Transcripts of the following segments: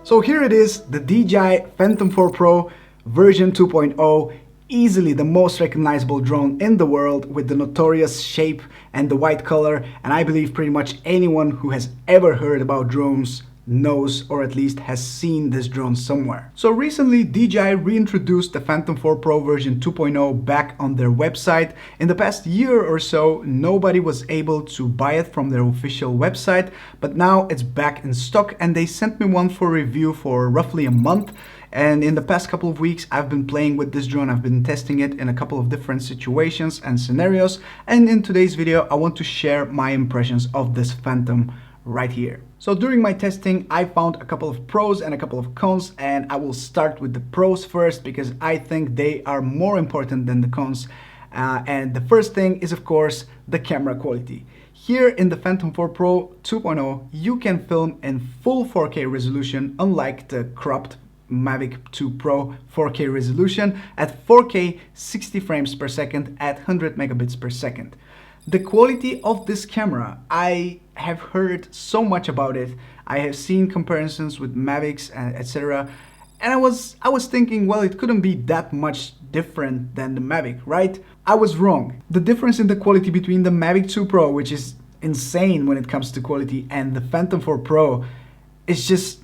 So here it is, the DJI Phantom 4 Pro version 2.0, easily the most recognizable drone in the world with the notorious shape and the white color, and I believe pretty much anyone who has ever heard about drones knows or at least has seen this drone somewhere. So recently DJI reintroduced the Phantom 4 Pro version 2.0 back on their website. In the past year or so nobody was able to buy it from their official website, but now it's back in stock and they sent me one for review for roughly a month. And in the past couple of weeks I've been playing with this drone. I've been testing it in a couple of different situations and scenarios, and in today's video I want to share my impressions of this Phantom right here. So during my testing I found a couple of pros and a couple of cons, and I will start with the pros first because I think they are more important than the cons. And the first thing is of course the camera quality. Here in the Phantom 4 Pro 2.0 you can film in full 4K resolution, unlike the cropped Mavic 2 Pro 4K resolution at 4K 60 frames per second at 100 megabits per second. The quality of this camera, I have heard so much about it. I have seen comparisons with Mavics and etc. And I was thinking, well, it couldn't be that much different than the Mavic, right? I was wrong. The difference in the quality between the Mavic 2 Pro, which is insane when it comes to quality, and the Phantom 4 Pro is just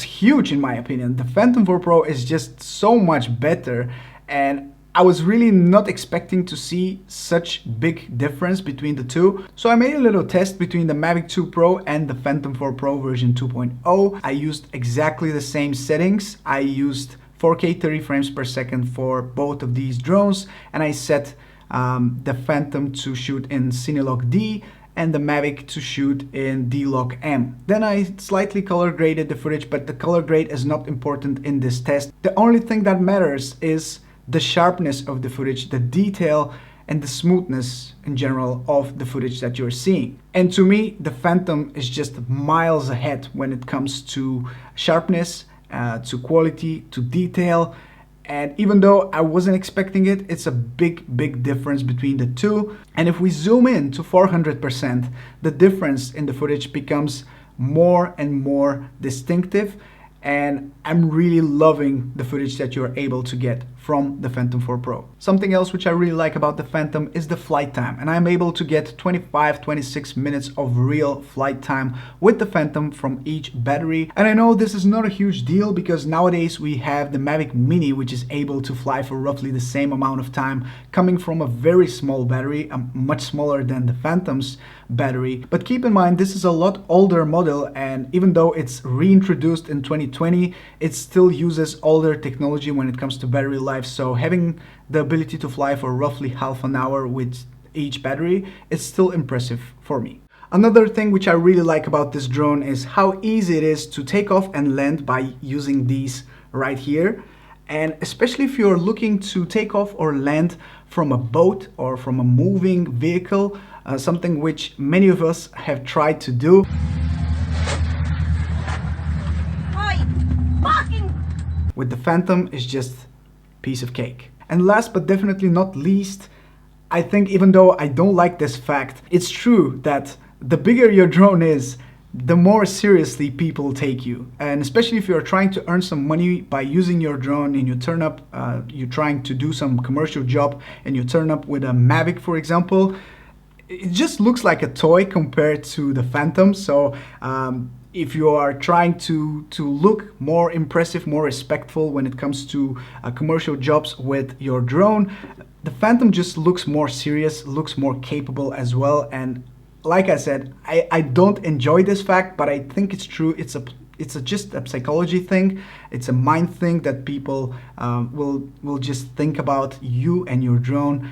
huge in my opinion. The Phantom 4 Pro is just so much better, and I was really not expecting to see such big difference between the two. So I made a little test between the Mavic 2 Pro and the Phantom 4 Pro version 2.0. I used exactly the same settings. I used 4K 30 frames per second for both of these drones, and I set the Phantom to shoot in Cinelog D and the Mavic to shoot in D-Log M. Then I slightly color graded the footage, but the color grade is not important in this test. The only thing that matters is the sharpness of the footage, the detail and the smoothness in general of the footage that you're seeing. And to me, the Phantom is just miles ahead when it comes to sharpness, to quality, to detail. And even though I wasn't expecting it, it's a big difference between the two. And if we zoom in to 400%, the difference in the footage becomes more and more distinctive. And I'm really loving the footage that you're able to get from the Phantom 4 Pro. Something else which I really like about the Phantom is the flight time, and I'm able to get 25-26 minutes of real flight time with the Phantom from each battery. And I know this is not a huge deal because nowadays we have the Mavic Mini, which is able to fly for roughly the same amount of time, coming from a very small battery, much smaller than the Phantom's battery. But keep in mind, this is a lot older model, and even though it's reintroduced in 2020, it still uses older technology when it comes to battery life. So having the ability to fly for roughly half an hour with each battery is still impressive for me. Another thing which I really like about this drone is how easy it is to take off and land by using these right here. And especially if you're looking to take off or land from a boat or from a moving vehicle, something which many of us have tried to do. With the Phantom is just piece of cake. And last but definitely not least, I think even though I don't like this fact, it's true that the bigger your drone is, the more seriously people take you. And especially if you're trying to earn some money by using your drone and you turn up, you're trying to do some commercial job and you turn up with a Mavic, for example, it just looks like a toy compared to the Phantom. So if you are trying to look more impressive, more respectful when it comes to commercial jobs with your drone, the Phantom just looks more serious, looks more capable as well. And like I said, I don't enjoy this fact, but I think it's true. It's just a psychology thing. It's a mind thing that people will just think about you and your drone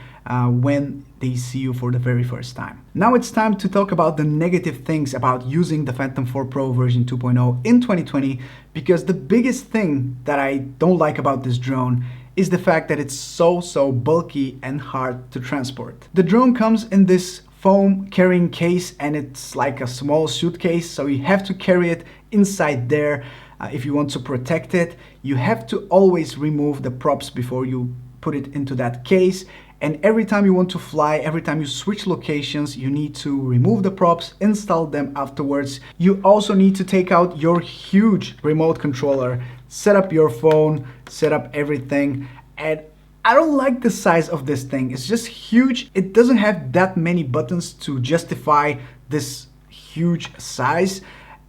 when they see you for the very first time. Now it's time to talk about the negative things about using the Phantom 4 Pro version 2.0 in 2020, because the biggest thing that I don't like about this drone is the fact that it's so bulky and hard to transport. The drone comes in this foam carrying case, and it's like a small suitcase, so you have to carry it inside there. If you want to protect it, you have to always remove the props before you put it into that case. And every time you want to fly, every time you switch locations, you need to remove the props, install them afterwards. You also need to take out your huge remote controller, set up your phone, set up everything. And I don't like the size of this thing. It's just huge. It doesn't have that many buttons to justify this huge size.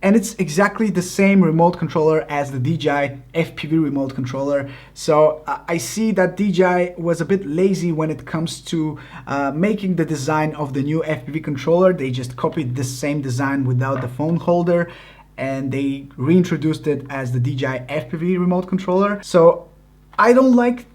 And it's exactly the same remote controller as the DJI FPV remote controller. So I see that DJI was a bit lazy when it comes to making the design of the new FPV controller. They just copied the same design without the phone holder, and they reintroduced it as the DJI FPV remote controller. So I don't like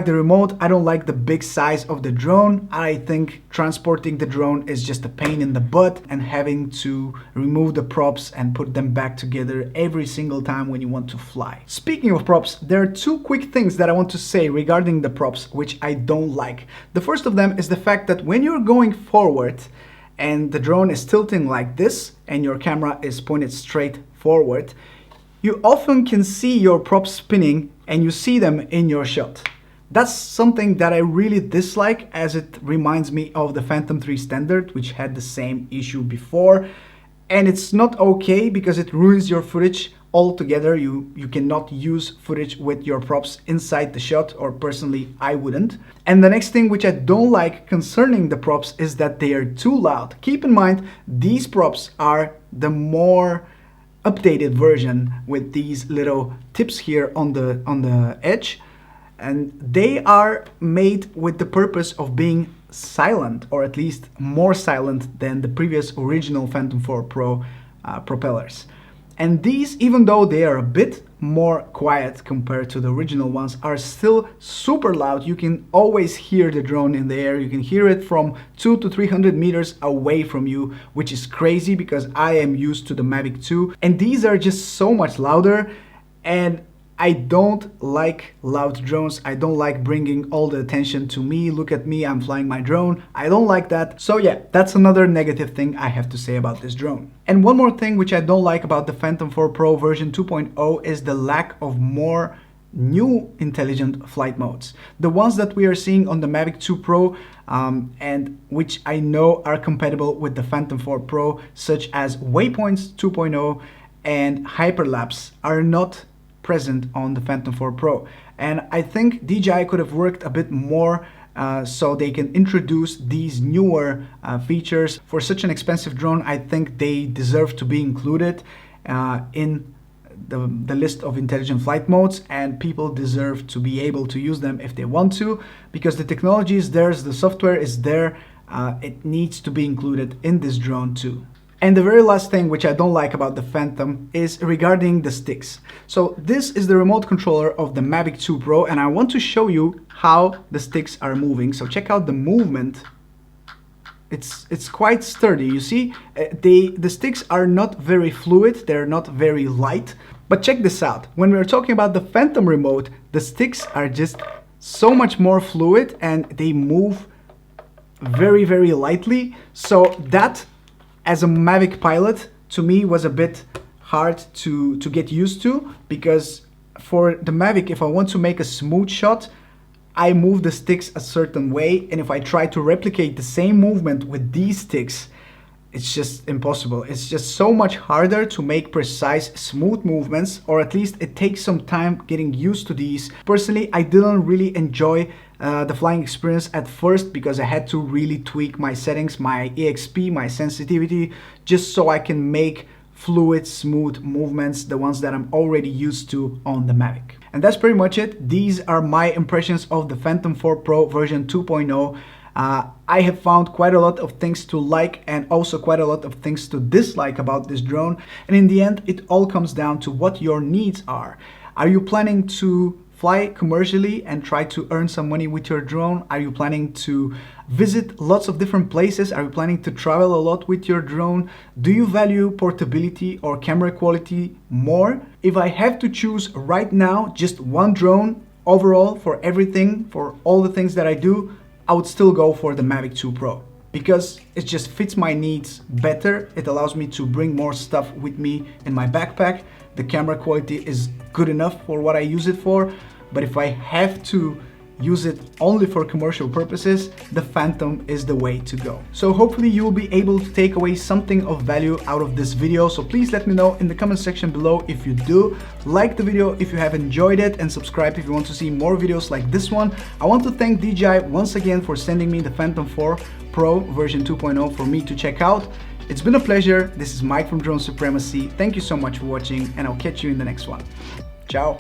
the remote. I don't like the big size of the drone. I think transporting the drone is just a pain in the butt, and having to remove the props and put them back together every single time when you want to fly. Speaking of props, there are two quick things that I want to say regarding the props which I don't like. The first of them is the fact that when you're going forward and the drone is tilting like this and your camera is pointed straight forward, you often can see your props spinning and you see them in your shot. That's something that I really dislike, as it reminds me of the Phantom 3 Standard, which had the same issue before. And it's not okay because it ruins your footage altogether. You cannot use footage with your props inside the shot, or personally I wouldn't. And the next thing which I don't like concerning the props is that they are too loud. Keep in mind, these props are the more updated version with these little tips here on the edge. And they are made with the purpose of being silent, or at least more silent than the previous original Phantom 4 Pro propellers. And these, even though they are a bit more quiet compared to the original ones, are still super loud. You can always hear the drone in the air. You can hear it from 200 to 300 meters away from you, which is crazy because I am used to the Mavic 2. And these are just so much louder, and I don't like loud drones. I don't like bringing all the attention to me. Look at me, I'm flying my drone. I don't like that. So yeah, that's another negative thing I have to say about this drone. And one more thing which I don't like about the Phantom 4 Pro version 2.0 is the lack of more new intelligent flight modes. The ones that we are seeing on the Mavic 2 Pro and which I know are compatible with the Phantom 4 Pro, such as Waypoints 2.0 and Hyperlapse, are not present on the Phantom 4 Pro. And I think DJI could have worked a bit more so they can introduce these newer features. For such an expensive drone, I think they deserve to be included in the list of intelligent flight modes, and people deserve to be able to use them if they want to, because the technology is there, the software is there. It needs to be included in this drone too. And the very last thing which I don't like about the Phantom is regarding the sticks. So this is the remote controller of the Mavic 2 Pro, and I want to show you how the sticks are moving. So check out the movement. It's quite sturdy. You see, the sticks are not very fluid, they're not very light. But check this out. When we're talking about the Phantom remote, the sticks are just so much more fluid and they move very, very lightly. So that, as a Mavic pilot, to me was a bit hard to get used to, because for the Mavic, if I want to make a smooth shot, I move the sticks a certain way, and if I try to replicate the same movement with these sticks, it's just impossible. It's just so much harder to make precise, smooth movements, or at least it takes some time getting used to these. Personally, I didn't really enjoy the flying experience at first, because I had to really tweak my settings, my EXP, my sensitivity, just so I can make fluid, smooth movements, the ones that I'm already used to on the Mavic. And that's pretty much it. These are my impressions of the Phantom 4 Pro version 2.0. I have found quite a lot of things to like and also quite a lot of things to dislike about this drone. And in the end, it all comes down to what your needs are. Are you planning to fly commercially and try to earn some money with your drone? Are you planning to visit lots of different places? Are you planning to travel a lot with your drone? Do you value portability or camera quality more? If I have to choose right now just one drone overall for everything, for all the things that I do, I would still go for the Mavic 2 Pro, because it just fits my needs better. It allows me to bring more stuff with me in my backpack. The camera quality is good enough for what I use it for. But if I have to use it only for commercial purposes, the Phantom is the way to go. So hopefully you will be able to take away something of value out of this video. So please let me know in the comment section below if you do. Like the video if you have enjoyed it, and subscribe if you want to see more videos like this one. I want to thank DJI once again for sending me the Phantom 4 Pro version 2.0 for me to check out. It's been a pleasure. This is Mike from Drone Supremacy. Thank you so much for watching, and I'll catch you in the next one. Ciao.